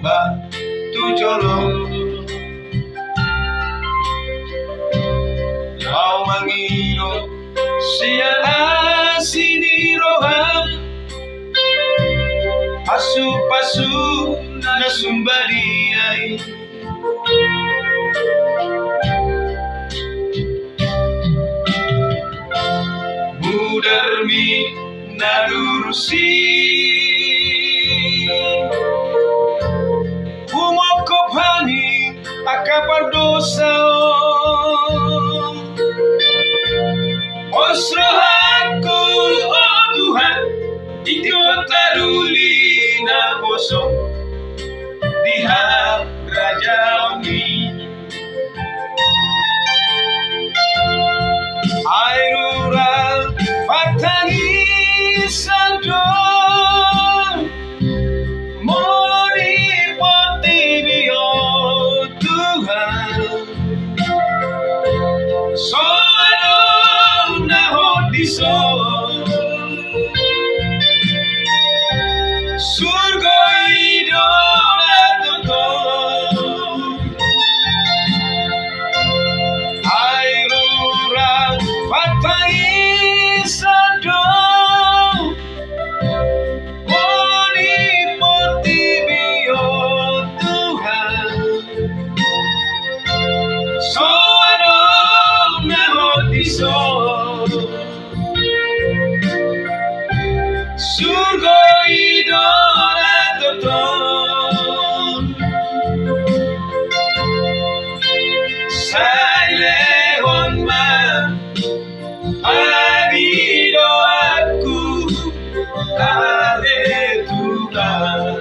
batu jolong. Kau mengido siapa sini roham pasu-pasu na sumbadiai. Budarmi nadurusi umoko pani akapar dosa. Osrohaku oh Tuhan, Ikut taruli na bosok di rajamu. Airura patani santo mori potibio Tuhan. Soano na hodiso surga idola toto. Airura patai sado mori potibio Tuhan. Soano na hodiso surga idola toton. Sailehon man panido aku ale Tuhan.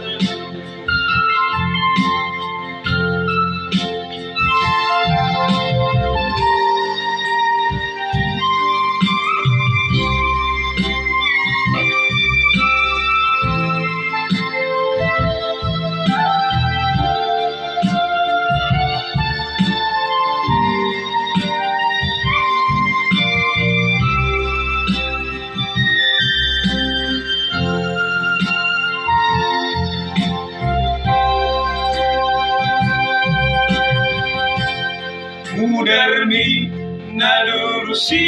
Mudarmi nadurusi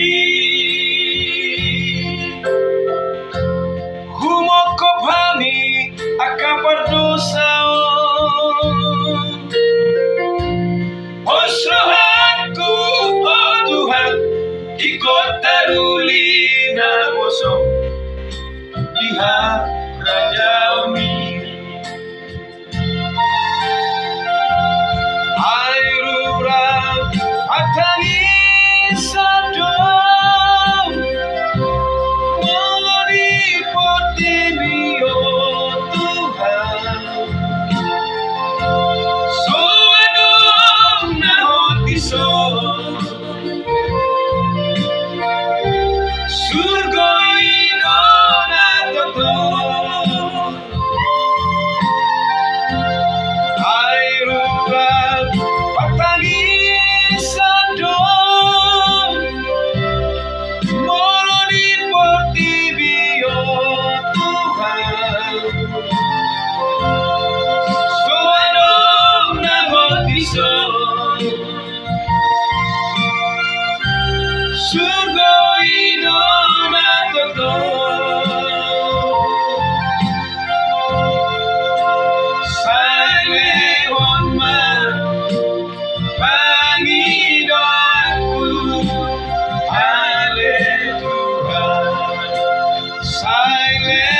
humoko pami akapar dosa. Osrohaku oh Tuhan, Ikut taruli na bosok di rajamu. Airura patani sado mori potibio Tuhan. Soano na hodiso surga idola toto. Airura patani sado mori potibio Tuhan. Soano na hodiso surga idola toto. Sailehon man panido aku ale Tuhan. Sailehon